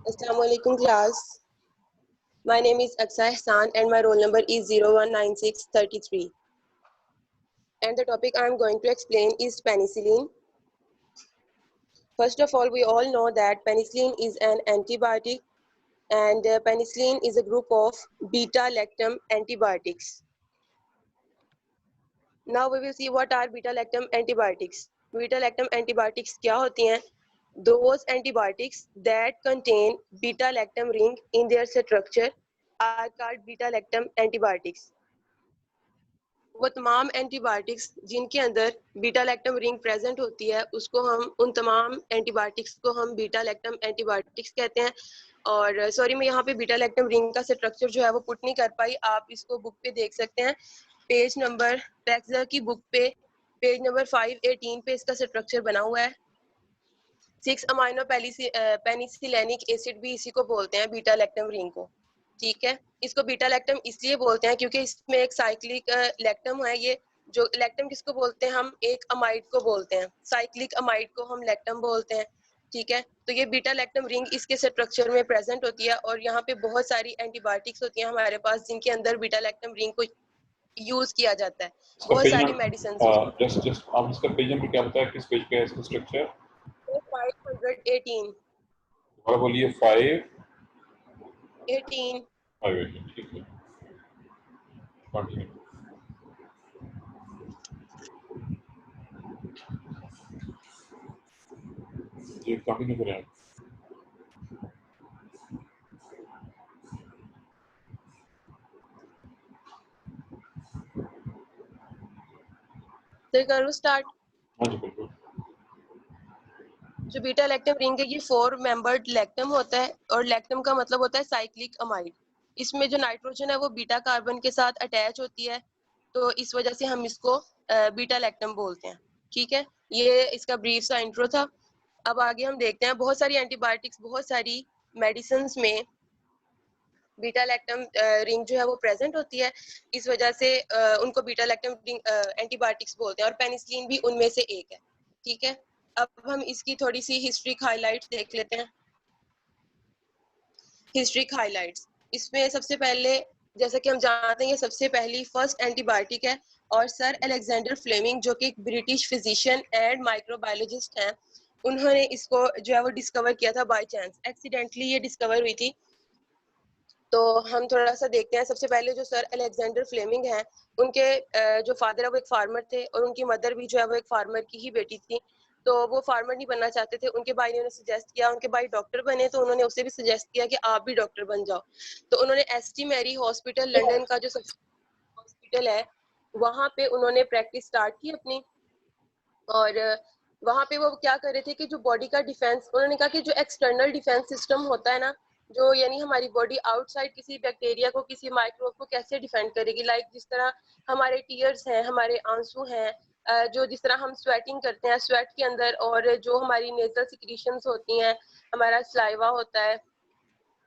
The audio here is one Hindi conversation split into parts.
Assalamualaikum class. My name is Aksa Ehsan and my roll number is 019633. And the topic I am going to explain is penicillin. First of all, we all know that penicillin is an antibiotic and penicillin is a group of beta-lactam antibiotics. Now we will see what are beta-lactam antibiotics. Beta-lactam antibiotics क्या होती हैं? Those antibiotics that contain beta-lactam ring in their structure are called beta-lactam antibiotics. वो तमाम एंटीबायोटिक्स जिनके अंदर बीटा लैक्टम रिंग प्रेजेंट होती है उसको हम उन तमाम एंटीबायोटिक्स को हम बीटा लैक्टम एंटीबायोटिक्स कहते हैं। और सॉरी मैं यहाँ पे बीटा लैक्टम रिंग का स्ट्रक्चर जो है वो पुट नहीं कर पाई, आप इसको बुक पे देख सकते हैं। पेज नंबर टेक्सर की बुक पे पेज नंबर 518 पे इसका स्ट्रक्चर बना हुआ है। 6 अमाइनो पेनिसिलेनिक एसिड भी इसी को बोलते हैं, बीटा लैक्टम रिंग को। ठीक है, इसको बीटा लैक्टम इसलिए बोलते हैं क्योंकि इसमें एक साइक्लिक लैक्टम है। ये जो लैक्टम किसको बोलते हैं, हम एक अमाइड को बोलते हैं, साइक्लिक अमाइड को हम लैक्टम बोलते हैं। ठीक है, तो ये बीटा लैक्टम रिंग इसके स्ट्रक्चर में प्रेजेंट होती है और यहाँ पे बहुत सारी एंटीबायोटिक्स होती हैं हमारे पास जिनके अंदर बीटा लैक्टम रिंग को यूज किया जाता है। बहुत सारी मेडिसिन जस्ट आप इसका पेज नंबर क्या बताया, किस पेज पे है इसका स्ट्रक्चर? 518 और बोलिए 518 ठीक है, कंटिन्यू। ये कंटिन्यू करें आप। तो करूँ स्टार्ट। हाँ जी बिल्कुल। जो बीटा लैक्टम रिंग है ये 4 मेंबर्ड लैक्टम होता है और लैक्टम का मतलब होता है साइक्लिक अमाइड। इसमें जो नाइट्रोजन है वो बीटा कार्बन के साथ अटैच होती है, तो इस वजह से हम इसको बीटा लैक्टम बोलते हैं। ठीक है, ये इसका ब्रीफ सा इंट्रो था। अब आगे हम देखते हैं, बहुत सारी एंटीबायोटिक्स, बहुत सारी मेडिसिन में बीटा लैक्टम रिंग जो है वो प्रेजेंट होती है, इस वजह से उनको बीटा लैक्टम रिंग एंटीबायोटिक्स बोलते हैं और पेनिसिलिन भी उनमें से एक है। ठीक है, अब हम इसकी थोड़ी सी हिस्ट्रिक हाइलाइट्स देख लेते हैं। हिस्ट्रिक हाइलाइट्स, इसमें सबसे पहले जैसा कि हम जानते हैं ये सबसे पहली फर्स्ट एंटीबायोटिक है और सर अलेक्जेंडर फ्लेमिंग जो कि एक ब्रिटिश फिजिशियन एंड माइक्रोबायोलॉजिस्ट हैं, उन्होंने इसको जो है वो डिस्कवर किया था बाय चांस, एक्सीडेंटली ये डिस्कवर हुई थी। तो हम थोड़ा सा देखते हैं। सबसे पहले जो सर अलेक्जेंडर फ्लेमिंग हैं, उनके जो फादर है वो एक फार्मर थे और उनकी मदर भी जो है वो एक फार्मर की ही बेटी थी। तो वो फार्मर नहीं बनना चाहते थे, उनके भाई ने उन्हें सजेस्ट किया, उनके भाई डॉक्टर बने तो उन्होंने उसे भी सजेस्ट किया कि आप भी डॉक्टर बन जाओ। तो उन्होंने एसटी मैरी हॉस्पिटल लंदन का जो सबसे हॉस्पिटल है वहाँ पे उन्होंने प्रैक्टिस स्टार्ट की अपनी। और वहाँ पे वो क्या कर रहे थे कि जो बॉडी का डिफेंस, उन्होंने कहा कि जो एक्सटर्नल डिफेंस सिस्टम होता है ना, जो यानी हमारी बॉडी आउटसाइड किसी बैक्टीरिया को, किसी माइक्रोब को कैसे डिफेंड करेगी, लाइक जिस तरह हमारे टीयर्स हैं, हमारे आंसू हैं, जो जिस तरह हम स्वेटिंग करते हैं, स्वेट के अंदर, और जो हमारी नेजल सिक्रीशंस होती हैं, हमारा स्लाइवा होता है,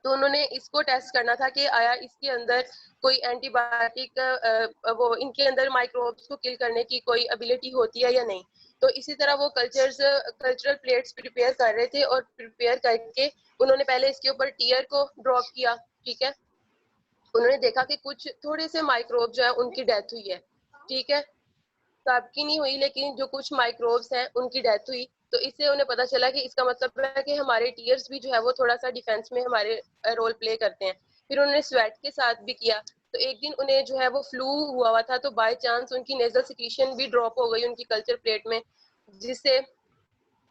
तो उन्होंने इसको टेस्ट करना था कि आया इसके अंदर कोई एंटीबायोटिक वो इनके अंदर माइक्रोब्स को किल करने की कोई एबिलिटी होती है या नहीं। तो इसी तरह वो कल्चरल प्लेट्स प्रिपेयर कर रहे थे और प्रिपेयर करके उन्होंने पहले इसके ऊपर टीयर को ड्रॉप किया। ठीक है, उन्होंने देखा कि कुछ थोड़े से माइक्रोब जो है उनकी डेथ हुई है। ठीक है, सबकी नहीं हुई लेकिन जो कुछ माइक्रोब्स हैं उनकी डेथ हुई। तो इससे उन्हें पता चला कि इसका मतलब है कि हमारे टीयर्स भी जो है वो थोड़ा सा डिफेंस में हमारे रोल प्ले करते हैं। फिर उन्होंने स्वेट के साथ भी किया। तो एक दिन उन्हें जो है वो फ्लू हुआ था, तो बाय चांस उनकी नेजल सिक्रीशन भी ड्रॉप हो गई उनकी कल्चर प्लेट में, जिससे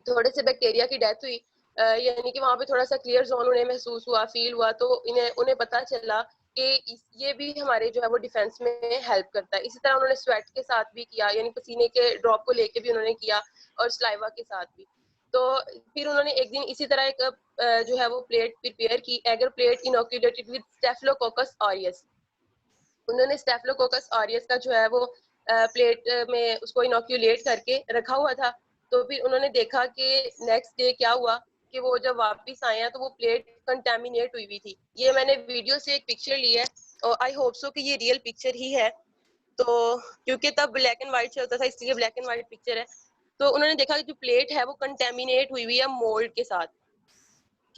थोड़े से बैक्टीरिया की डेथ हुई। यानी कि वहाँ पे थोड़ा सा क्लियर जोन उन्हें महसूस हुआ, फील हुआ, तो उन्हें पता चला कि ये भी हमारे जो है वो डिफेंस में हेल्प करता है। इसी तरह उन्होंने स्वेट के साथ भी किया, यानी पसीने के ड्रॉप को लेके भी उन्होंने किया और स्लाइवा के साथ भी। तो फिर उन्होंने एक दिन इसी तरह एक जो है वो प्लेट प्रिपेयर की, agar plate inoculated with staphylococcus aureus. उन्होंने स्टेफिलोकोकस ऑरियस का जो है वो प्लेट में उसको इनोक्यूलेट करके रखा हुआ था। तो फिर उन्होंने देखा कि नेक्स्ट डे क्या हुआ कि वो जब वापस आए हैं तो वो प्लेट कंटेमिनेट हुई हुई थी। ये मैंने वीडियो से एक पिक्चर ली है और आई होप सो कि ये रियल पिक्चर ही है। तो क्योंकि तब ब्लैक एंड व्हाइट चलता था इसलिए ब्लैक एंड व्हाइट पिक्चर है। तो उन्होंने देखा कि जो प्लेट है वो कंटेमिनेट हुई हुई है मोल्ड के साथ।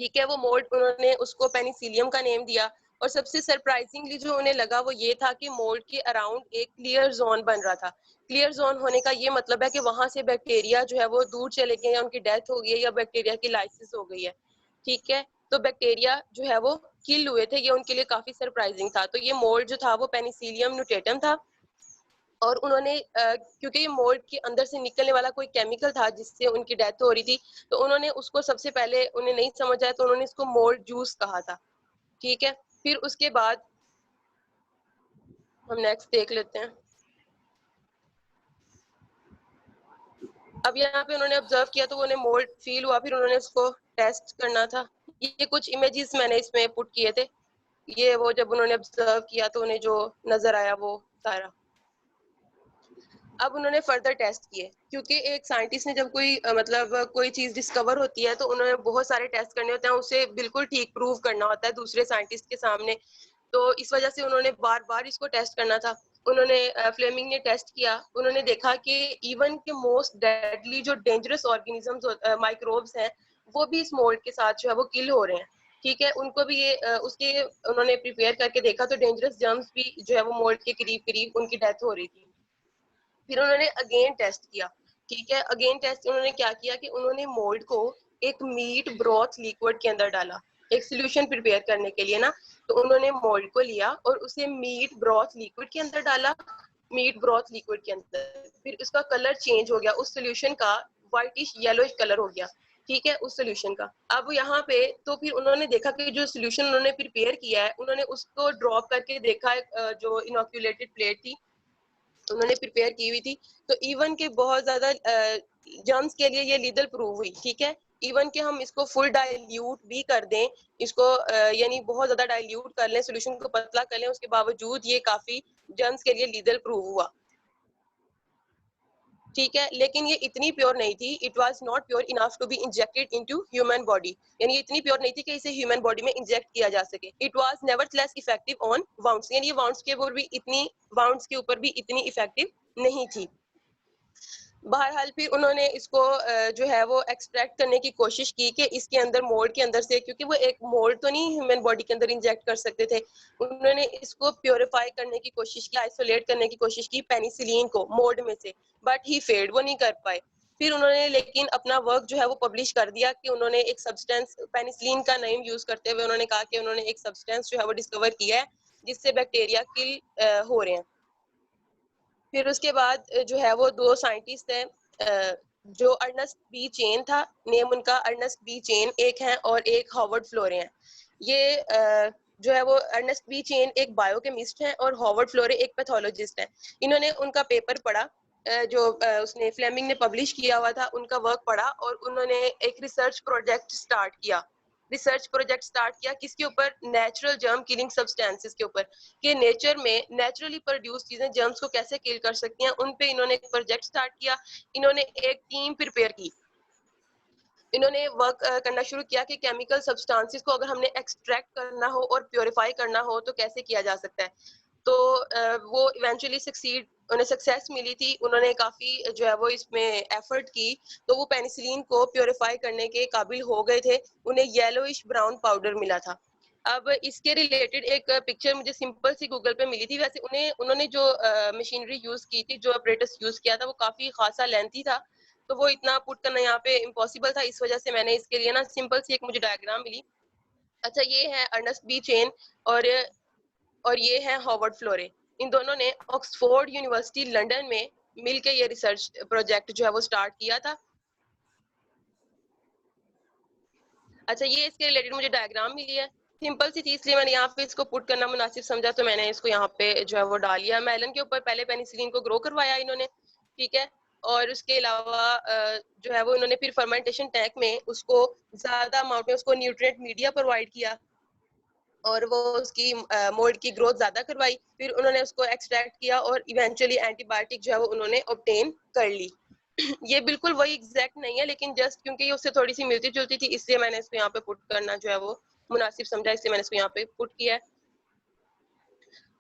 ठीक है। वो मोल्ड उन्होंने उसको पेनिसिलियम का नेम दिया, और सबसे सरप्राइजिंगली जो उन्हें लगा वो ये था कि मोल्ड के अराउंड एक क्लियर जोन बन रहा था। क्लियर जोन होने का ये मतलब है कि वहां से बैक्टीरिया जो है वो दूर चले गए, या उनकी डेथ हो गई है, या बैक्टीरिया की लाइसिस हो गई है। ठीक है, तो बैक्टीरिया जो है वो किल हुए थे, ये उनके लिए काफी सरप्राइजिंग था। तो ये मोल्ड जो था वो पेनिसिलियम न्यूटेटम था, और उन्होंने क्योंकि ये मोल्ड के अंदर से निकलने वाला कोई केमिकल था जिससे उनकी डेथ हो रही थी, तो उन्होंने उसको सबसे पहले उन्हें नहीं समझ आया, तो उन्होंने इसको मोल्ड जूस कहा था। ठीक है, फिर उसके बाद हम नेक्स्ट देख लेते हैं। अब यहाँ पे उन्होंने ऑब्जर्व किया तो उन्हें मोल्ड फील हुआ, फिर उन्होंने उसको टेस्ट करना था। ये कुछ इमेजेस मैंने इसमें पुट किए थे, ये वो जब उन्होंने ऑब्जर्व किया तो उन्हें जो नजर आया वो सारा। अब उन्होंने फर्दर टेस्ट किए, क्योंकि एक साइंटिस्ट ने जब कोई मतलब कोई चीज डिस्कवर होती है तो उन्होंने बहुत सारे टेस्ट करने होते हैं, उसे बिल्कुल ठीक प्रूव करना होता है दूसरे साइंटिस्ट के सामने। तो इस वजह से उन्होंने बार बार इसको टेस्ट करना था। उन्होंने फ्लेमिंग ने टेस्ट किया, उन्होंने देखा कि इवन के मोस्ट डेडली जो डेंजरस ऑर्गेनिजम्स माइक्रोब्स हैं, वो भी इस मोल्ड के साथ जो है वो किल हो रहे हैं। ठीक है, उनको भी ये उसके उन्होंने प्रिपेयर करके देखा तो डेंजरस जर्म्स भी जो है वो मोल्ड के करीब करीब उनकी डेथ हो रही थी। फिर उन्होंने अगेन टेस्ट किया। ठीक है, अगेन टेस्ट उन्होंने क्या किया कि उन्होंने मोल्ड को एक मीट ब्रॉथ लिक्विड के अंदर डाला, एक सोल्यूशन प्रिपेयर करने के लिए ना। तो उन्होंने मोल्ड को लिया और उसे मीट ब्रॉथ लिक्विड के अंदर डाला। मीट ब्रॉथ लिक्विड के अंदर फिर उसका कलर चेंज हो गया, उस सोल्यूशन का व्हाइटिश येलोइश कलर हो गया। ठीक है, उस सोल्यूशन का। अब यहाँ पे तो फिर उन्होंने देखा कि जो सोल्यूशन उन्होंने प्रिपेयर किया है, उन्होंने उसको ड्रॉप करके देखा, जो इनोक्यूलेटेड प्लेट थी उन्होंने प्रिपेयर की हुई थी, तो इवन के बहुत ज्यादा जर्म्स के लिए ये लीगल प्रूव हुई। ठीक है, इवन के हम इसको फुल डाइल्यूट भी कर दें, इसको यानी बहुत ज्यादा डाइल्यूट कर लें, सोल्यूशन को पतला कर लें, उसके बावजूद ये काफी जर्म्स के लिए लीगल प्रूव हुआ। ठीक है, लेकिन ये इतनी प्योर नहीं थी, it was not pure enough to be injected into human body, यानी इतनी प्योर नहीं थी कि इसे ह्यूमन बॉडी में इंजेक्ट किया जा सके। It was nevertheless effective on wounds, यानी ये वाउंड्स के ऊपर भी इतनी वाउंड्स के ऊपर भी इतनी इफेक्टिव नहीं थी। बहरहाल फिर उन्होंने इसको जो है वो एक्सट्रैक्ट करने की कोशिश की कि इसके अंदर मोल्ड के अंदर से, क्योंकि वो एक मोल्ड तो नहीं ह्यूमन बॉडी के अंदर इंजेक्ट कर सकते थे, उन्होंने इसको प्योरीफाई करने की कोशिश की, आइसोलेट करने की कोशिश की पेनिसिलिन को मोल्ड में से, बट ही फेल्ड, वो नहीं कर पाए। फिर उन्होंने लेकिन अपना वर्क जो है वो पब्लिश कर दिया कि उन्होंने एक सब्सटेंस पेनिसिलिन का नेम यूज करते हुए उन्होंने कहा कि उन्होंने एक सब्सटेंस जो है वो डिस्कवर किया है जिससे बैक्टीरिया किल हो रहे हैं। फिर उसके बाद जो है वो दो साइंटिस्ट हैं, जो अर्नेस्ट बी चेन था, नेम उनका अर्नेस्ट बी चेन एक है, और एक हॉवर्ड फ्लोरे हैं। ये जो है वो अर्नेस्ट बी चेन एक बायोकेमिस्ट हैं और हॉवर्ड फ्लोरे एक पैथोलॉजिस्ट हैं। इन्होंने उनका पेपर पढ़ा, जो उसने फ्लेमिंग ने पब्लिश किया हुआ था, उनका वर्क पढ़ा, और उन्होंने एक रिसर्च प्रोजेक्ट स्टार्ट किया। किसके ऊपर? नेचुरल जर्म किलिंग सब्सटेंसेस के ऊपर, कि नेचर में नेचुरली प्रोड्यूस चीजें जर्म्स को कैसे किल कर सकती हैं, उन पे इन्होंने एक प्रोजेक्ट स्टार्ट किया। इन्होंने एक टीम प्रिपेयर की, इन्होंने वर्क करना शुरू किया कि केमिकल सब्सटेंसेस को अगर हमने एक्सट्रैक्ट करना हो और प्योरीफाई करना हो तो कैसे किया जा सकता है। तो वो इवेंचुअली सक्सीड, उन्हें सक्सेस मिली थी, उन्होंने काफी जो है वो इसमें एफर्ट की, तो वो पेनिसिलिन को प्योरीफाई करने के काबिल हो गए थे, उन्हें येलोइश ब्राउन पाउडर मिला था। अब इसके रिलेटेड एक पिक्चर मुझे सिंपल सी गूगल पे मिली थी। वैसे उन्होंने जो मशीनरी यूज की थी, जो अपरेटस यूज किया था, वो काफी खासा लेंथी था, तो वो इतना पुट करना यहाँ पे इम्पॉसिबल था। इस वजह से मैंने इसके लिए ना सिंपल सी एक मुझे डायग्राम मिली। अच्छा, ये है अर्नेस्ट बी चेन और ये है हॉवर्ड फ्लोरे। इन दोनों ने ऑक्सफोर्ड यूनिवर्सिटी लंदन में मिलकर ये रिसर्च प्रोजेक्ट जो है वो स्टार्ट किया था। अच्छा, ये इसके रिलेटेड मुझे डायग्राम मिली है, सिंपल सी थी, इसलिए मैंने यहाँ पे इसको पुट करना मुनासिब समझा, तो मैंने इसको यहाँ पे जो है वो डाल लिया। मेलन के ऊपर पहले पेनिसिलिन को ग्रो करवाया इन्होंने, ठीक है, और उसके अलावा जो है वो इन्होंने फिर फर्मेंटेशन टैंक में उसको ज्यादा अमाउंट में उसको न्यूट्रिएंट मीडिया प्रोवाइड किया, और वो उसकी मोल्ड की ग्रोथ ज्यादा करवाई। फिर उन्होंने उसको एक्सट्रैक्ट किया और इवेंचुअली एंटीबायोटिक जो है वो उन्होंने ऑब्टेन कर ली। ये बिल्कुल वही एग्जैक्ट नहीं है, लेकिन जस्ट क्योंकि ये उससे थोड़ी सी मिलती जुलती थी, इसलिए मैंने इसको यहाँ पे पुट करना जो है वो मुनासिब समझा, इसलिए मैंने इसको यहाँ पे पुट किया है।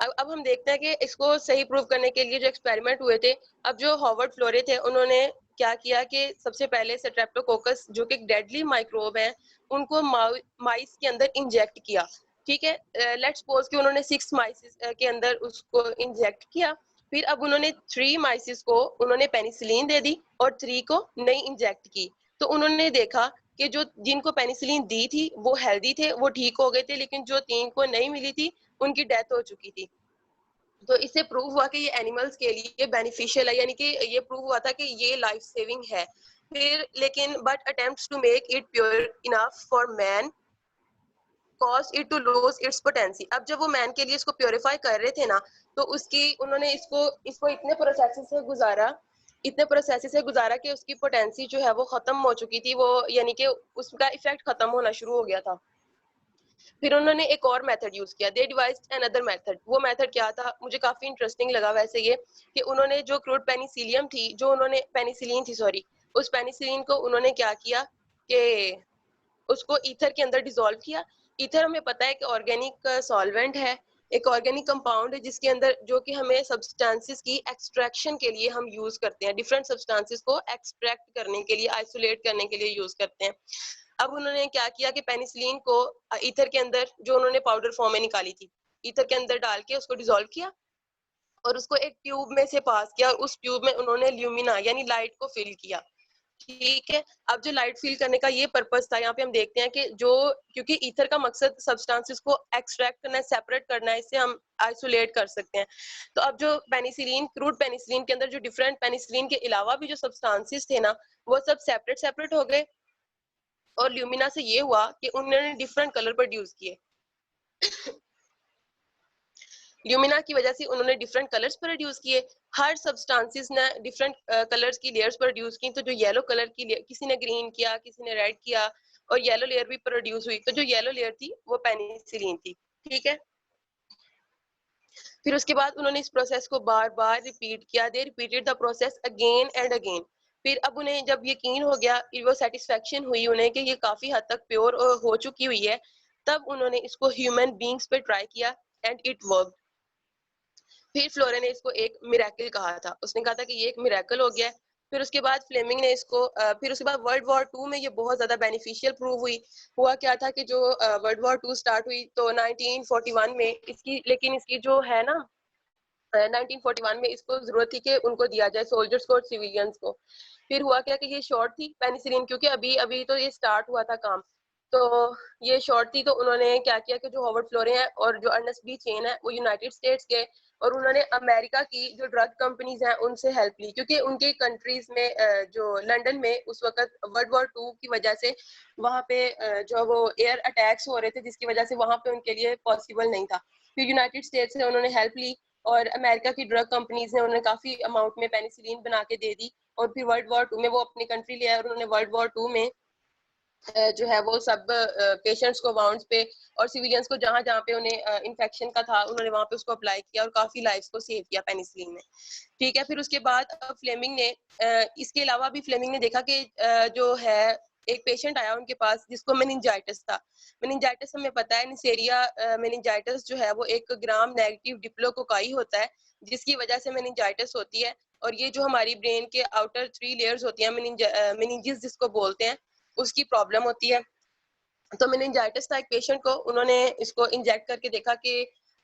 अब हम देखते हैं कि इसको सही प्रूव करने के लिए जो एक्सपेरिमेंट हुए थे, अब जो हॉवर्ड फ्लोरे थे उन्होंने क्या किया कि सबसे पहले स्ट्रेप्टोकोकस जो कि डेडली माइक्रोब है उनको माइस के अंदर इंजेक्ट किया। ठीक है, लेट्स सपोज कि उन्होंने 6 माइसिस के अंदर उसको इंजेक्ट किया। फिर अब उन्होंने 3 माइसिस को उन्होंने पेनिसिलिन दे दी और 3 को नहीं इंजेक्ट की। तो उन्होंने देखा कि जो जिनको पेनिसिलिन दी थी वो हेल्दी थे, वो ठीक हो गए थे, लेकिन जो 3 को नहीं मिली थी उनकी डेथ हो चुकी थी। तो इससे प्रूव हुआ कि ये एनिमल्स के लिए बेनिफिशियल है, यानी कि ये प्रूव हुआ था कि ये लाइफ सेविंग है। फिर लेकिन but attempts to make it pure enough for man cause it to lose its potency. अब जब वो मैन के लिए इसको प्योरीफाई कर रहे थे ना, तो उसकी उन्होंने इसको इतने प्रोसेस से गुजारा कि उसकी पोटेंसी जो है वो खत्म हो चुकी थी, वो यानी कि उसका इफेक्ट खत्म होना शुरू हो गया था। फिर उन्होंने एक और मेथड यूज किया, दे डिवाइस्ड अनदर मेथड। वो मेथड क्या था, मुझे काफी इंटरेस्टिंग लगा वैसे ये, कि उन्होंने जो क्रूड पेनिसिलियम थी, जो उन्होंने पेनिसिलिन थी सॉरी, उस पेनिसिलिन को उन्होंने क्या किया कि उसको ईथर के अंदर डिसॉल्व किया। ईथर हमें पता है कि ऑर्गेनिक सॉल्वेंट है, एक ऑर्गेनिक कंपाउंड है जिसके अंदर जो कि हमें सब्सटेंसेस की एक्सट्रैक्शन के लिए हम यूज करते हैं, डिफरेंट सब्सटेंसेस को एक्सट्रैक्ट करने के लिए, आइसोलेट करने के लिए यूज करते हैं। अब उन्होंने क्या किया कि पेनिसिलिन को ईथर के अंदर जो उन्होंने पाउडर फॉर्म में निकाली थी, ईथर के अंदर डाल के उसको डिसॉल्व किया और उसको एक ट्यूब में से पास किया, और उस ट्यूब में उन्होंने ल्यूमिना यानी लाइट को फिल किया। ठीक है, अब जो लाइट फील करने का ये पर्पस था, यहाँ पे हम देखते हैं कि जो क्योंकि ईथर का मकसद सब्सटेंसेस को एक्सट्रैक्ट करना है, सेपरेट करना है, इससे हम आइसोलेट कर सकते हैं। तो अब जो पेनिसिलिन, क्रूड पेनिसिलिन के अंदर जो डिफरेंट पेनिसिलिन के अलावा भी जो सब्सटेंसेस थे ना, वो सब सेपरेट हो गए। और ल्यूमिना से ये हुआ कि उन्होंने डिफरेंट कलर प्रोड्यूस किए। ल्यूमिना की वजह से उन्होंने डिफरेंट कलर्स प्रोड्यूस किए। हर सब्सटेंसेस ने डिफरेंट कलर्स की लेयर्स प्रोड्यूस की। तो जो येलो कलर की किसी ने ग्रीन किया, किसी ने रेड किया, और येलो लेयर भी प्रोड्यूस हुई। तो जो येलो लेयर थी वो पेनिसिलिन थी। ठीक है, फिर उसके बाद उन्होंने इस प्रोसेस को बार बार रिपीट किया। They repeated the process again and again. फिर अब उन्हें जब यकीन हो गया, वो सेटिस्फेक्शन हुई उन्हें कि ये काफी हद तक प्योर हो चुकी हुई है, तब उन्होंने इसको ह्यूमन बींग्स पे ट्राई किया एंड इट वर्क। फिर फ्लोरे ने इसको एक मिरेकल कहा था, उसने कहा था कि ये एक मिरेकल हो गया है। फिर उसके बाद फ्लेमिंग ने इसको फिर उसके बाद वर्ल्ड वॉर 2 में ये बहुत ज्यादा बेनिफिशियल प्रूव हुई। हुआ क्या था कि जो वर्ल्ड वॉर 2 स्टार्ट हुई तो 1941 में इसकी, लेकिन इसकी जो है ना 1941 में इसको जरूरत थी कि उनको दिया जाए, सोल्जर्स को और सिविलियंस को। फिर हुआ क्या कि ये शॉर्ट थी पेनिसिलिन, क्योंकि अभी अभी तो ये स्टार्ट हुआ था काम, तो ये शॉर्ट थी। तो उन्होंने क्या किया कि जो हॉवर्ड फ्लोरे हैं और जो अर्नेस्ट बी चेन है वो यूनाइटेड स्टेट्स के, और उन्होंने अमेरिका की जो ड्रग कंपनीज हैं उनसे हेल्प ली, क्योंकि उनके कंट्रीज में जो लंदन में उस वक्त वर्ल्ड वॉर 2 की वजह से वहाँ पे जो वो एयर अटैक्स हो रहे थे, जिसकी वजह से वहाँ पे उनके लिए पॉसिबल नहीं था। फिर यूनाइटेड स्टेट्स से उन्होंने हेल्प ली और अमेरिका की ड्रग कंपनीज ने उन्हें काफी अमाउंट में पेनिसिलिन बना के दे दी। और फिर वर्ल्ड वॉर 2 में वो अपनी कंट्री ले आए और उन्होंने वर्ल्ड वॉर 2 में जो है वो सब पेशेंट्स को वाउंड्स पे और सिविलियंस को जहां जहां पे उन्हें इन्फेक्शन का था, उन्होंने वहां पे उसको अप्लाई किया और काफी लाइव्स को सेव किया पेनिसिलिन ने। ठीक है, फिर उसके बाद फ्लेमिंग ने इसके अलावा भी फ्लेमिंग ने देखा कि जो है एक पेशेंट आया उनके पास जिसको मेनिंजाइटिस था। मेनिंजाइटिस हमें पता है, निसेरिया मेनिंजाइटिस जो है वो एक ग्राम नेगेटिव डिप्लोकोकाई होता है, जिसकी वजह से मेनिंजाइटिस होती है। और ये जो हमारी ब्रेन के आउटर 3 लेयर्स होती हैं, मेनिंजेस जिसको बोलते हैं, उसकी प्रॉब्लम होती है। तो मेनिंजाइटिस था एक पेशेंट को, उन्होंने इसको इंजेक्ट करके देखा कि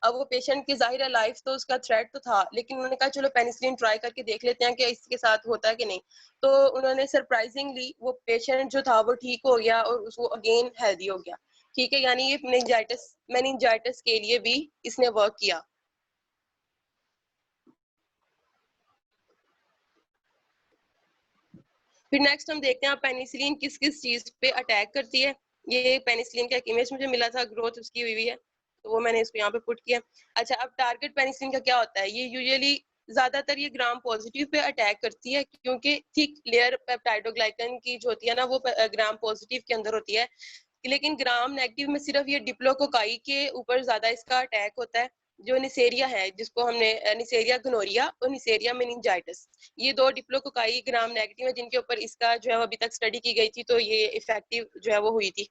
अब वो पेशेंट की जाहिर है लाइफ तो उसका थ्रेट तो था, लेकिन उन्होंने कहा चलो पेनिसिलिन ट्राई करके देख लेते हैं कि इसके साथ होता है कि नहीं। तो उन्होंने सरप्राइजिंगली वो पेशेंट जो था वो ठीक हो गया और उसको अगेन हेल्दी हो गया। ठीक है, यानी ये मेनिंजाइटिस के लिए भी इसने वर्क किया। फिर नेक्स्ट हम देखते हैं पेनिसिलिन किस किस चीज पे अटैक करती है। ये पेनिसिलिन का एक इमेज मुझे मिला था, ग्रोथ उसकी हुई है, तो वो मैंने इसको यहाँ पे पुट किया। अच्छा, अब टारगेट पेनिसिलिन का क्या होता है, ये यूजुअली ज्यादातर ये ग्राम पॉजिटिव पे अटैक करती है, क्योंकि थिक लेयर पेप्टाइडोग्लाइकन की जो होती है ना वो ग्राम पॉजिटिव के अंदर होती है। लेकिन ग्राम नेगेटिव में सिर्फ ये डिप्लोकोकाई के ऊपर ज्यादा इसका अटैक होता है। जो निसेरिया है, जिसको हमने निसेरिया ग्नोरिया और निसेरिया मेनिंजाइटिस, ये 2 डिप्लोकोकाई ग्राम नेगेटिव है जिनके ऊपर इसका जो है अभी तक स्टडी की गई थी, तो ये इफेक्टिव जो है वो हुई थी।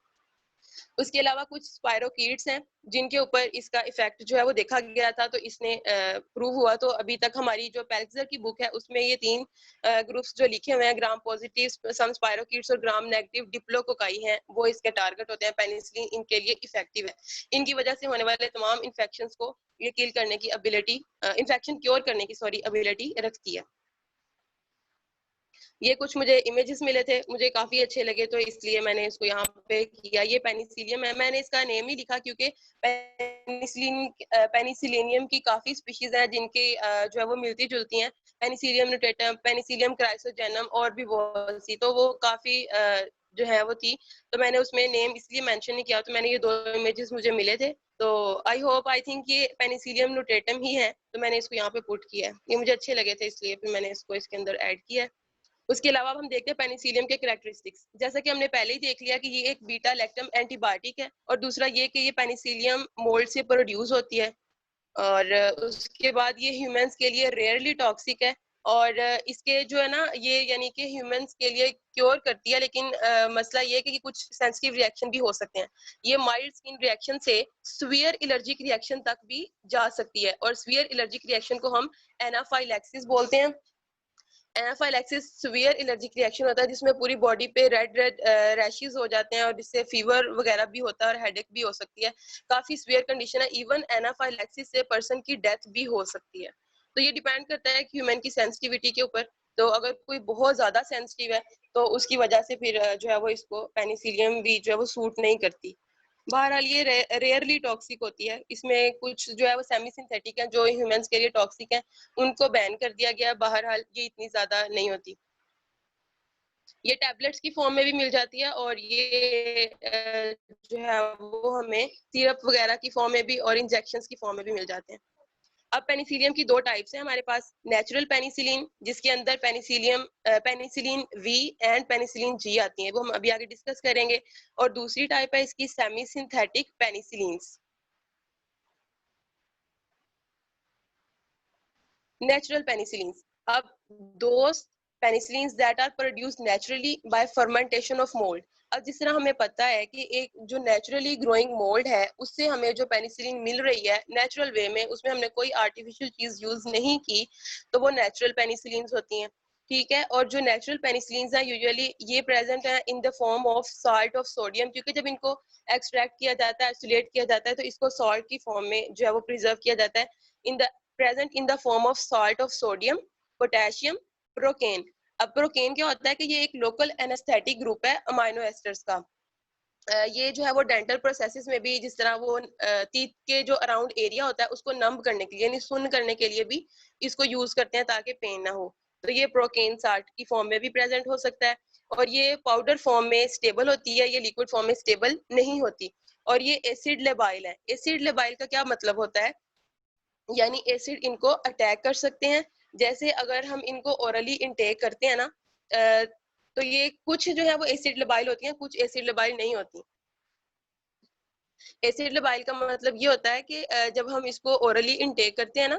उसके अलावा कुछ स्पायरोकीट्स हैं जिनके ऊपर इसका इफेक्ट जो है वो देखा गया था, तो इसने प्रूव हुआ। तो अभी तक हमारी जो पैल्जर की बुक है उसमें ये 3 ग्रुप्स जो लिखे हुए हैं, ग्राम पॉजिटिव, सम स्पायरोकीट्स और ग्राम नेगेटिव डिप्लोकोकाई हैं, वो इसके टारगेट होते हैं। पेनिसिलिन इनके लिए इफेक्टिव है। इनकी वजह से होने वाले तमाम इन्फेक्शंस को ये किल करने की एबिलिटी, इन्फेक्शन क्योर करने की एबिलिटी रखती है। ये कुछ मुझे इमेजेस मिले थे, मुझे काफी अच्छे लगे, तो इसलिए मैंने इसको यहाँ पे किया। ये पेनिसिलियम है, मैंने इसका नेम ही लिखा क्योंकि पेनिसिलिनियम की काफी स्पीशीज हैं जिनके जो है वो मिलती जुलती हैं। पेनिसिलियम न्यूटेटम, पेनिसिलियम क्राइसोजेनम और भी बहुत सी, तो वो काफी जो है वो थी, तो मैंने उसमें नेम इसलिए मेंशन नहीं किया। तो मैंने ये 2 इमेजेस मुझे मिले थे, तो आई थिंक ये पेनिसिलियम न्यूटेटम ही है, तो मैंने इसको यहाँ पे पुट किया है। ये मुझे अच्छे लगे थे इसलिए फिर मैंने इसको इसके अंदर ऐड किया है। उसके अलावा अब हम देखते हैं पेनिसिलियम के कैरेक्टरिस्टिक्स। जैसा कि हमने पहले ही देख लिया कि ये एक बीटा लैक्टम एंटीबायोटिक है, और दूसरा ये कि ये पेनिसिलियम मोल्ड से प्रोड्यूस होती है, और उसके बाद ये ह्यूमंस के लिए रेयरली टॉक्सिक है, और इसके जो है ना ये यानी कि ह्यूमंस के लिए क्योर करती है, लेकिन मसला ये है कि कुछ सेंसिटिव रिएक्शन भी हो सकते हैं। ये माइल्ड स्किन रिएक्शन से सीवियर एलर्जिक रिएक्शन तक भी जा सकती है, और सीवियर एलर्जिक रिएक्शन को हम एनाफाइलैक्सिस बोलते हैं। एनाफाइलैक्सिस सीवियर एलर्जिक रिएक्शन होता है जिसमें पूरी बॉडी पे रेड रैशेस हो जाते हैं, और जिससे फीवर वगैरह भी होता है और हेडेक भी हो सकती है। काफी सीवियर कंडीशन है। इवन एनाफाइलैक्सिस से पर्सन की डेथ भी हो सकती है। तो ये डिपेंड करता है कि ह्यूमन की सेंसिटिविटी के ऊपर। तो अगर कोई बहुत ज्यादा सेंसिटिव है तो उसकी वजह से फिर जो है वो इसको पेनिसिलियम भी जो है वो सूट नहीं करती। बहरहाल ये रेयरली टॉक्सिक होती है। इसमें कुछ जो है वो सेमी सिंथेटिक है जो ह्यूमंस के लिए टॉक्सिक है, उनको बैन कर दिया गया है। बहरहाल ये इतनी ज्यादा नहीं होती। ये टैबलेट्स की फॉर्म में भी मिल जाती है, और ये जो है वो हमें सिरप वगैरह की फॉर्म में भी और इंजेक्शंस की फॉर्म में भी मिल जाते हैं। अब पेनिसिलियम की 2 टाइप्स हैं हमारे पास। नेचुरल पेनिसिलिन, जिसके अंदर penicillin V and penicillin G आती हैं, वो हम अभी आगे डिस्कस करेंगे। और दूसरी टाइप है इसकी semi synthetic penicillins. Natural penicillins. अब those penicillins that are produced naturally by fermentation of mold. अब जिस तरह हमें पता है कि एक जो नेचुरली ग्रोइंग मोल्ड है उससे हमें जो पेनिसिलिन मिल रही है नेचुरल वे में, उसमें हमने कोई आर्टिफिशियल चीज यूज नहीं की, तो वो नेचुरल पेनिसिलिन्स होती हैं। ठीक है। और जो नेचुरल पेनिसिलिन्स हैं यूजुअली ये प्रेजेंट है in the form of salt of sodium, क्योंकि जब इनको एक्सट्रैक्ट किया जाता है, आइसोलेट किया जाता है, तो इसको सॉल्ट की फॉर्म में जो है वो प्रिजर्व किया जाता है in the present in the form of salt of sodium, potassium, procaine. अब प्रोकेन क्या होता है कि ये एक लोकल एनेस्थेटिक ग्रुप है अमाइनो एस्टर्स का। ये जो है वो डेंटल प्रोसेसेस में भी, जिस तरह वो टीथ के जो अराउंड एरिया होता है उसको नंब करने के लिए यानी सुन्न करने के लिए भी इसको यूज करते हैं ताकि पेन ना हो। तो ये प्रोकेन साल्ट की फॉर्म में भी प्रेजेंट हो सकता है, और ये पाउडर फॉर्म में स्टेबल होती है, ये लिक्विड फॉर्म में स्टेबल नहीं होती। और ये एसिड लेबाइल है। एसिड लेबाइल का क्या मतलब होता है, यानी एसिड इनको अटैक कर सकते हैं। जैसे अगर हम इनको ओरली इंटेक करते हैं ना, तो ये कुछ जो है वो एसिड लेबाइल होती हैं, कुछ एसिड लेबाइल नहीं होती। एसिड लेबाइल का मतलब ये होता है कि जब हम इसको ओरली इंटेक करते हैं ना,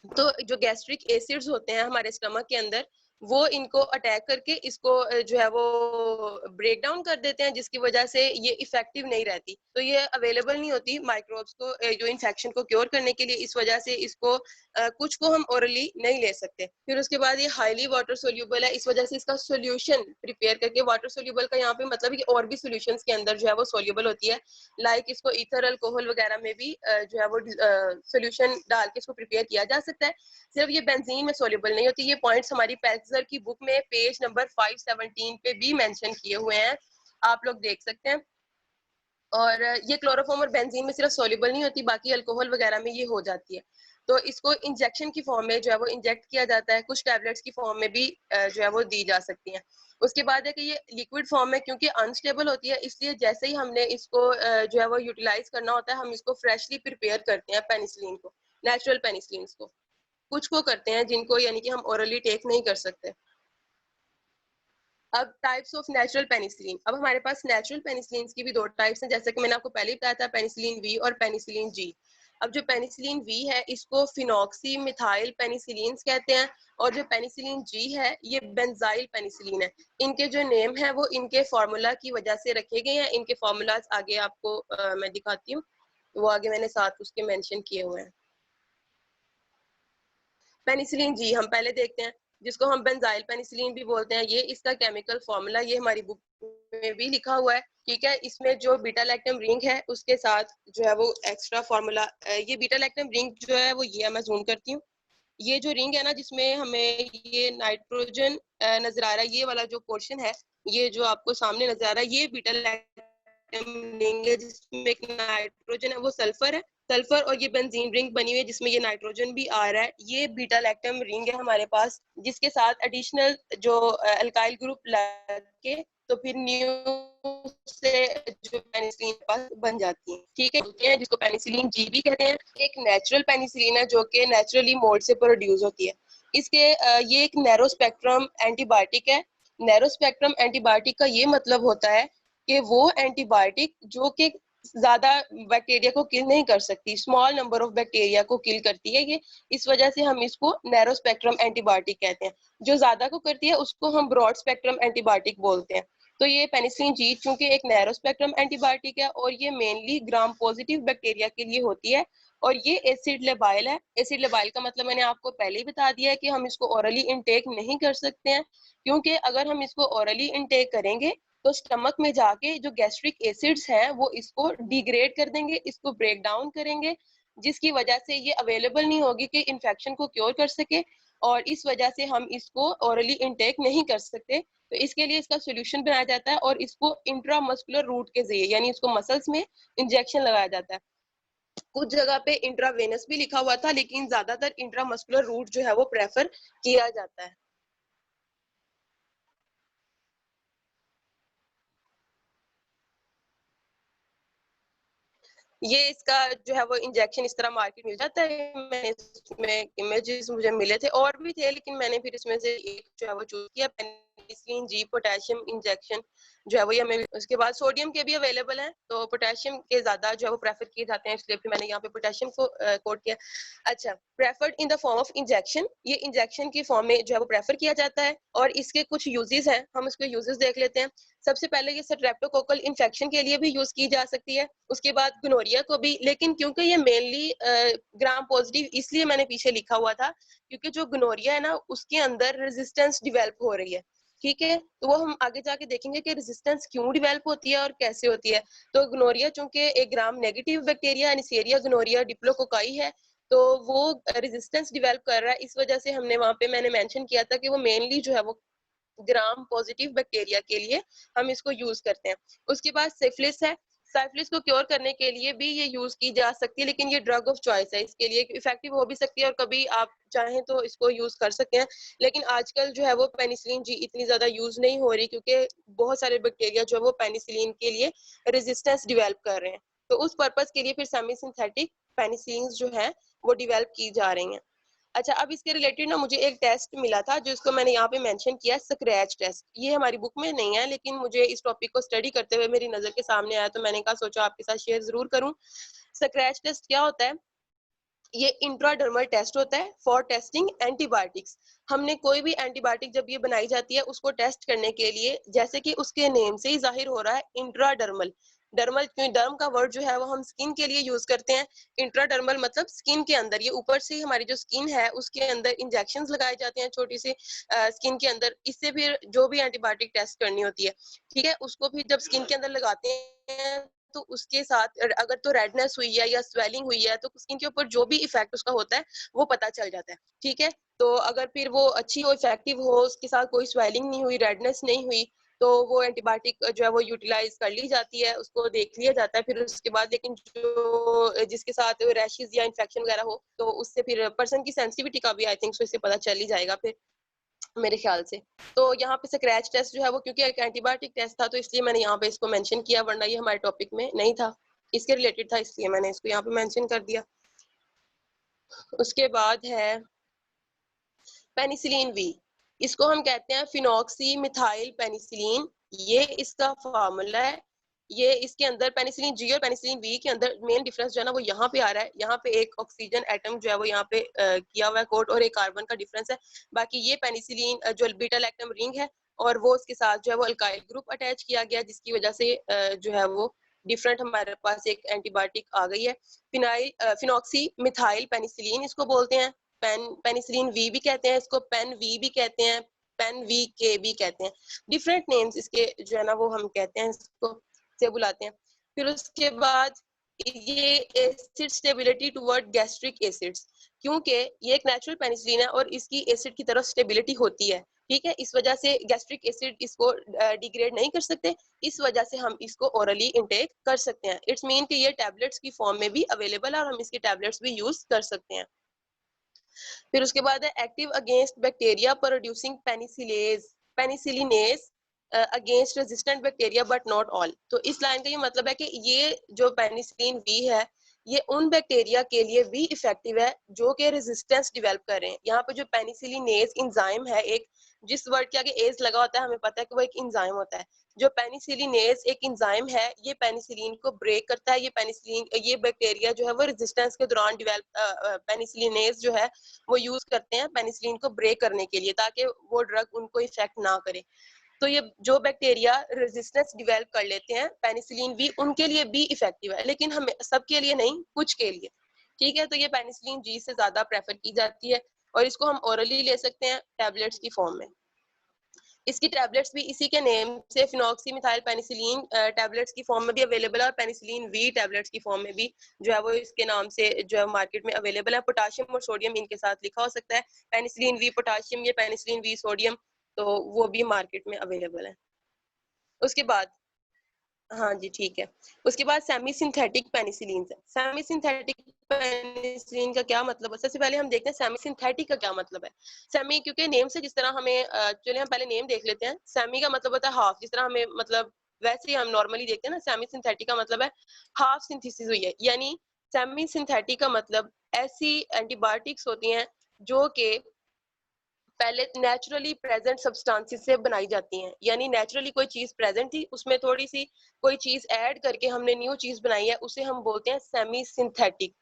तो जो गैस्ट्रिक एसिड्स होते हैं हमारे स्टमक के अंदर, वो इनको अटैक करके इसको जो है वो ब्रेक डाउन कर देते हैं, जिसकी वजह से ये इफेक्टिव नहीं रहती। तो ये अवेलेबल नहीं होती माइक्रोब्स को जो इन्फेक्शन को क्योर करने के लिए। इस वजह से इसको कुछ को हम ओरली नहीं ले सकते। फिर उसके बाद ये हाईली वाटर सोल्यूबल है, इस वजह से इसका सोल्यूशन प्रिपेयर करके, वाटर सोल्यूबल का यहाँ पे मतलब है कि और भी सोल्यूशंस के अंदर जो है वो सोल्यूबल होती है, लाइक इसको ईथर अल्कोहल वगैरह में भी जो है वो सोल्यूशन डाल के इसको प्रिपेयर किया जा सकता है। सिर्फ ये बेंजीन में सोल्यूबल नहीं होती। ये पॉइंट्स हमारी पैल्जर की बुक में पेज नंबर 517 पे भी मेंशन किए हुए हैं, आप लोग देख सकते हैं। और ये क्लोरोफॉर्म और बेंजीन में सिर्फ सोल्यूबल नहीं होती, बाकी अल्कोहल वगैरह में ये हो जाती है। तो इसको इंजेक्शन की फॉर्म में जो है वो इंजेक्ट किया जाता है, कुछ टैबलेट्स की फॉर्म में भी जो है वो दी जा सकती हैं। उसके बाद है कि ये लिक्विड फॉर्म में क्योंकि अनस्टेबल होती है, इसलिए जैसे ही हमने इसको जो है वो यूटिलाइज करना होता है, हम इसको फ्रेशली प्रिपेयर करते हैं पेनिसिलिन को, नेचुरल पेनिसिलिन को। कुछ को करते हैं जिनको यानी कि हम ओरली टेक नहीं कर सकते। अब टाइप्स ऑफ नेचुरल पेनिसिलिन। अब हमारे पास नेचुरल पेनिसिलिन की भी 2 टाइप्स हैं, जैसे कि मैंने आपको पहले ही बताया था, पेनिसिलिन वी और पेनिसिलिन जी। अब जो पेनिसिलिन वी है इसको फिनॉक्सी मिथाइल पेनिसिलिन कहते हैं, और जो पेनिसिलिन जी है ये बेंजाइल पेनिसिलिन है। इनके जो नेम है वो इनके फार्मूला की वजह से रखे गए हैं। इनके फार्मूलाज आगे आपको मैं दिखाती हूँ, वो आगे मैंने साथ उसके मेंशन किए हुए हैं। पेनिसिलिन जी हम पहले देखते हैं, जिसको हम बेंजाइल पेनिसिलिन भी बोलते हैं। ये इसका केमिकल फॉर्मूला ये हमारी बुक में भी लिखा हुआ है, ठीक है। इसमें जो बीटा लैक्टम रिंग है उसके साथ जो है वो एक्स्ट्रा फॉर्मूला, ये बीटा लैक्टम रिंग जो है वो ये मैं जूम करती हूँ। ये जो रिंग है ना जिसमें हमें ये नाइट्रोजन नजर आ रहा है, ये वाला जो पोर्शन है, ये जो आपको सामने नजर आ रहा है, ये बीटा लैक्टम रिंग है जिसमें एक नाइट्रोजन है वो सल्फर है, सल्फर, और ये बेंजीन रिंग बनी हुई है जिसमें ये नाइट्रोजन भी आ रहा है। ये बीटा लैक्टम रिंग है हमारे पास, जिसके साथ एडिशनल जो अल्काइल ग्रुप लगे तो फिर न्यू से जो पेनिसिलिन पास बन जाती है, ठीक है, जिसको पेनिसिलिन जी भी कहते हैं। एक नेचुरल पेनिसिलिन है जो कि नेचुरली मोड से प्रोड्यूस होती है। इसके ये एक नैरो स्पेक्ट्रम एंटीबायोटिक है। नैरो स्पेक्ट्रम एंटीबायोटिक का ये मतलब होता है कि वो एंटीबायोटिक जो कि ज्यादा बैक्टीरिया को किल नहीं कर सकती, स्मॉल नंबर ऑफ बैक्टीरिया को किल करती है ये, इस वजह से हम इसको नैरो स्पेक्ट्रम एंटीबायोटिक कहते हैं। जो ज्यादा को करती है उसको हम ब्रॉड स्पेक्ट्रम एंटीबायोटिक बोलते हैं। तो ये पेनिसिलिन जी चूंकि एक नैरो स्पेक्ट्रम एंटीबायोटिक है और ये मेनली ग्राम पॉजिटिव बैक्टीरिया के लिए होती है, और ये एसिड लेबाइल है। एसिड लेबाइल का मतलब मैंने आपको पहले ही बता दिया है कि हम इसको ओरली इनटेक नहीं कर सकते हैं, क्योंकि अगर हम इसको ओरली इनटेक करेंगे तो स्टमक में जाके जो गैस्ट्रिक एसिड्स हैं वो इसको डिग्रेड कर देंगे, इसको ब्रेक डाउन करेंगे, जिसकी वजह से ये अवेलेबल नहीं होगी कि इन्फेक्शन को क्योर कर सके, और इस वजह से हम इसको ओरली इनटेक नहीं कर सकते। तो इसके लिए इसका सोल्यूशन बनाया जाता है और इसको इंट्रामस्कुलर रूट के जरिए यानी इसको मसल्स में इंजेक्शन लगाया जाता है। कुछ जगह पे इंट्रावेनस भी लिखा हुआ था, लेकिन ज्यादातर इंट्रामस्कुलर रूट जो है वो प्रेफर किया जाता है। ये इसका जो है वो इंजेक्शन इस तरह मार्केट मिल जाता है। मैंने इसमें इमेजेस मुझे मिले थे और भी थे, लेकिन मैंने फिर इसमें से एक जो है वो चूज किया, पेनिसिलिन जी पोटेशियम इंजेक्शन जो है वो ये हमें। उसके बाद सोडियम के भी अवेलेबल हैं, तो पोटेशियम के ज्यादा जो है वो प्रेफर किए जाते हैं, इसलिए फिर मैंने यहाँ पे पोटेशियम को कोट किया। अच्छा, preferred in the form of injection, ये इंजेक्शन की फॉर्म में जो है वो प्रेफर किया जाता है, और इसके कुछ यूजेस हैं, हम इसके यूजेस देख लेते हैं। सबसे पहले ये स्ट्रेप्टोकोकल इन्फेक्शन के लिए भी यूज की जा सकती है, उसके बाद गोनोरिया को भी, लेकिन क्योंकि ये मेनली ग्राम पॉजिटिव इसलिए मैंने पीछे लिखा हुआ था क्योंकि जो गोनोरिया है ना उसके अंदर रेजिस्टेंस डिवेलप हो रही है, ठीक है। तो वो हम आगे जाके देखेंगे कि रेजिस्टेंस क्यों डिवेलप होती है और कैसे होती है। तो गोनोरिया चूंकि एक gram negative bacteria neisseria gonorrhoeae diplococci है, तो वो रेजिस्टेंस डिवेलप कर रहा है, इस वजह से हमने वहां पे मैंने मेंशन किया था कि वो मेनली जो है वो ग्राम पॉजिटिव बैक्टीरिया के लिए हम इसको यूज करते हैं। उसके बाद सिफिलिस है, सिफिलिस को क्योर करने के लिए भी ये यूज की जा सकती है, लेकिन ये ड्रग ऑफ चॉइस है, इसके लिए इफेक्टिव हो भी सकती है और कभी आप चाहें तो इसको यूज कर सकते हैं। लेकिन आजकल जो है वो पेनिसिलिन जी इतनी ज्यादा यूज नहीं हो रही, क्योंकि बहुत सारे बैक्टीरिया जो है वो पेनिसिलिन के लिए रेजिस्टेंस डिवेलप कर रहे हैं, तो उस पर्पज के लिए फिर सेमी सिंथेटिक पेनिसिलिन जो है वो डिवेलप की जा रही हैं। अच्छा, अब इसके रिलेटेड ना मुझे एक टेस्ट मिला था जिसको मैंने यहाँ पे मेंशन किया, स्क्रैच टेस्ट। ये हमारी बुक में नहीं है, लेकिन मुझे इस टॉपिक को स्टडी करते हुए मेरी नजर के सामने आया, तो मैंने कहा सोचा आपके साथ शेयर जरूर करूं। स्क्रैच टेस्ट क्या होता है? ये इंट्राडर्मल टेस्ट होता है फॉर टेस्टिंग एंटीबायोटिक्स। हमने कोई भी एंटीबायोटिक जब ये बनाई जाती है उसको टेस्ट करने के लिए, जैसे कि उसके नेम से ही जाहिर हो रहा है, इंट्राडर्मल, डर्मल क्यों, डर्म का वर्ड जो है वो हम स्किन के लिए यूज करते हैं। इंट्राडर्मल मतलब स्किन के अंदर, ये ऊपर से हमारी जो स्किन है उसके अंदर इंजेक्शन लगाए जाते हैं छोटी सी स्किन के अंदर, इससे फिर जो भी एंटीबायोटिक टेस्ट करनी होती है, ठीक है, उसको फिर जब स्किन के अंदर लगाते हैं तो उसके साथ अगर तो रेडनेस हुई है या स्वेलिंग हुई है तो स्किन के ऊपर जो भी इफेक्ट उसका होता है वो पता चल जाता है, ठीक है। तो अगर फिर वो अच्छी हो, इफेक्टिव हो, उसके साथ कोई स्वेलिंग नहीं हुई, रेडनेस नहीं हुई, तो वो एंटीबायोटिक जो है वो यूटिलाइज कर ली जाती है, उसको देख लिया जाता है फिर उसके बाद। लेकिन जो जिसके साथ रैशेज या इन्फेक्शन वगैरह हो तो उससे फिर पर्सन की सेंसिटिविटी का भी आई थिंक सो इससे पता चल ही जाएगा फिर, मेरे ख्याल से। तो यहाँ पे स्क्रैच टेस्ट जो है वो क्योंकि एक एंटीबायोटिक टेस्ट था तो इसलिए मैंने यहाँ पे इसको मेंशन किया, वरना ये हमारे टॉपिक में नहीं था, इसके रिलेटेड था, इसलिए मैंने इसको यहाँ पे मेंशन कर दिया। उसके बाद है पेनिसिलिन वी, इसको हम कहते हैं फिनॉक्सी मिथाइल पेनिसिलिन, ये इसका फार्मूला है। ये इसके अंदर पेनिसिलिन जी और पेनिसिलिन वी के अंदर मेन डिफरेंस जो है ना वो यहाँ पे आ रहा है। यहाँ पे एक ऑक्सीजन एटम जो है वो यहाँ पे किया हुआ है कोट और एक कार्बन का डिफरेंस है। बाकी ये पेनिसिलिन जो बीटा लैक्टम रिंग है और वो उसके साथ जो है वो अल्काइल ग्रुप अटैच किया गया, जिसकी वजह से जो है वो डिफरेंट हमारे पास एक एंटीबायोटिक आ गई है। फिनॉक्सी मिथाइल पेनिसिलिन इसको बोलते हैं। पेनिसिलिन वी भी कहते हैं इसको, पेन वी भी कहते हैं, पेन वी के भी कहते हैं। डिफरेंट नेम्स इसके जो है ना वो हम कहते हैं इसको से बुलाते हैं। फिर उसके बाद ये acid stability toward gastric acids, क्योंकि ये एक नेचुरल पेनिसिलिन है और इसकी एसिड की तरफ स्टेबिलिटी होती है, ठीक है। इस वजह से गैस्ट्रिक एसिड इसको डिग्रेड नहीं कर सकते, इस वजह से हम इसको ओरली इंटेक कर सकते हैं। इट्स मीन कि ये टैबलेट्स की फॉर्म में भी अवेलेबल है और हम इसके टैबलेट्स भी यूज कर सकते हैं। फिर उसके बाद है active against bacteria producing penicillinase against resistant bacteria but not all. तो इस लाइन का ये मतलब है कि ये जो पेनिसिलिन वी है ये उन बैक्टीरिया के लिए भी इफेक्टिव है जो कि रेजिस्टेंस डेवलप कर रहे हैं। यहाँ पे जो पेनिसिलिनेज एंजाइम है, एक जिस वर्ड के आगे एज लगा होता है हमें पता है कि वो एक एंजाइम होता है। जो पेनिसिलिनेज एक एंजाइम है, ये पेनिसिलिन को ब्रेक करता है। ये बैक्टीरिया जो है वो रेजिस्टेंस के दौरान डेवलप पेनिसिलिनेज जो है वो यूज करते हैं पेनिसिलिन को ब्रेक करने के लिए, ताकि वो ड्रग उनको इफेक्ट ना करे। तो ये जो बैक्टीरिया रेजिस्टेंस डेवलप कर लेते हैं पेनिसिलिन भी उनके लिए भी इफेक्टिव है, लेकिन हमें सबके लिए नहीं, कुछ के लिए, ठीक है। तो ये पेनिसिलिन जी से ज्यादा प्रेफर की जाती है और इसको हम ओरली ले सकते हैं टैबलेट्स की फॉर्म में। इसकी टैबलेट्स भी इसी के नेम से फिनॉक्सी मिथाइल पेनिसिलिन टैबलेट्स की फॉर्म में भी अवेलेबल है और पेनिसिलिन वी टैबलेट्स की फॉर्म में भी जो है वो इसके नाम से जो है मार्केट में अवेलेबल है। पोटाशियम और सोडियम इनके साथ लिखा हो सकता है, पेनिसिलिन वी पोटाशियम या पेनिसिलिन वी सोडियम, तो वो भी मार्केट में अवेलेबल है। उसके बाद हाँ जी ठीक है, उसके बाद सेमी सिंथेटिक पेनिसिलिन है। सेमी सिंथेटिक पेनिसिलिन का क्या मतलब है? सबसे पहले हम देखते हैं सेमी सिंथेटिक का क्या मतलब है। सेमी, क्योंकि नेम से जिस तरह हमें चलिए हम पहले नेम देख लेते हैं। सेमी का मतलब होता है हाफ, जिस तरह हमें मतलब वैसे ही हम नॉर्मली देखते हैं ना। सेमी सिंथेटिक का मतलब है हाफ सिंथेसिस हुई है, यानी सेमी सिंथेटिक का मतलब ऐसी एंटीबायोटिक्स होती हैं जो कि पहले नेचुरली प्रेजेंट सब्सटेंसेस से बनाई जाती हैं, यानी नेचुरली कोई चीज प्रेजेंट थी, उसमें थोड़ी सी कोई चीज ऐड करके हमने न्यू चीज बनाई है, उसे हम बोलते हैं सेमी सिंथेटिक,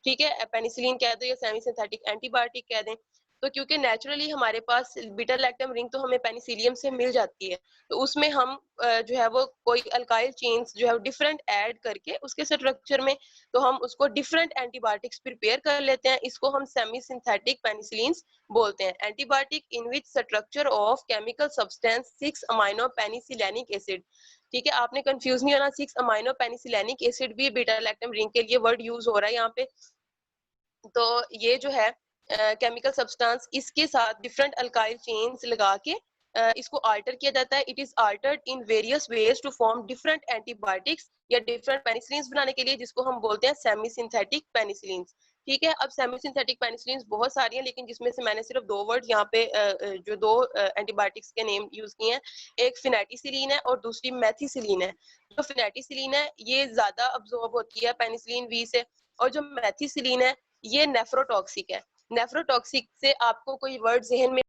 ठीक है। पेनिसिलिन कह दो या सेमी सिंथेटिक एंटीबायोटिक कह दें। तो क्योंकि नेचुरली हमारे पास बीटा लैक्टम रिंग तो हमें पेनिसिलियम से मिल जाती है, तो उसमें हम जो है वो कोई अल्काइल चेन्स जो है डिफरेंट ऐड करके उसके स्ट्रक्चर में, तो हम उसको डिफरेंट एंटीबायोटिक्स प्रिपेयर कर लेते हैं। इसको हम सेमी सिंथेटिक पेनिसिलिन बोलते हैं। Antibiotic in which structure of chemical substance 6 amino penicillanic acid, ठीक है। आपने कंफ्यूज नहीं होना, 6 अमाइनो पेनिसिलिनिक एसिड भी बीटा लैक्टम रिंग के लिए वर्ड यूज हो रहा है यहाँ पे। तो ये जो है केमिकल सब्सटेंस, इसके साथ डिफरेंट अल्काइल चेन्स लगा के इसको अल्टर किया जाता है। It is altered in various ways to form different antibiotics या डिफरेंट पेनिसिलिन बनाने के लिए, जिसको हम बोलते हैं सेमी सिंथेटिक पेनिसिलिन, ठीक है। अब सेमी सिंथेटिक पेनिसिलिन बहुत सारी हैं, लेकिन जिसमें से मैंने सिर्फ दो वर्ड यहाँ पे जो दो एंटीबायोटिक्स के नेम यूज किए हैं, एक फिनेटिसिलिन है और दूसरी मेथिसिलिन है। जो फिनेटिसिलिन है ये ज्यादा अब्जॉर्ब होती है पेनिसिलिन वी से, और जो मेथिसिलिन है ये नेफ्रोटॉक्सिक है। नेफ्रोटॉक्सिक से आपको कोई वर्ड जहन में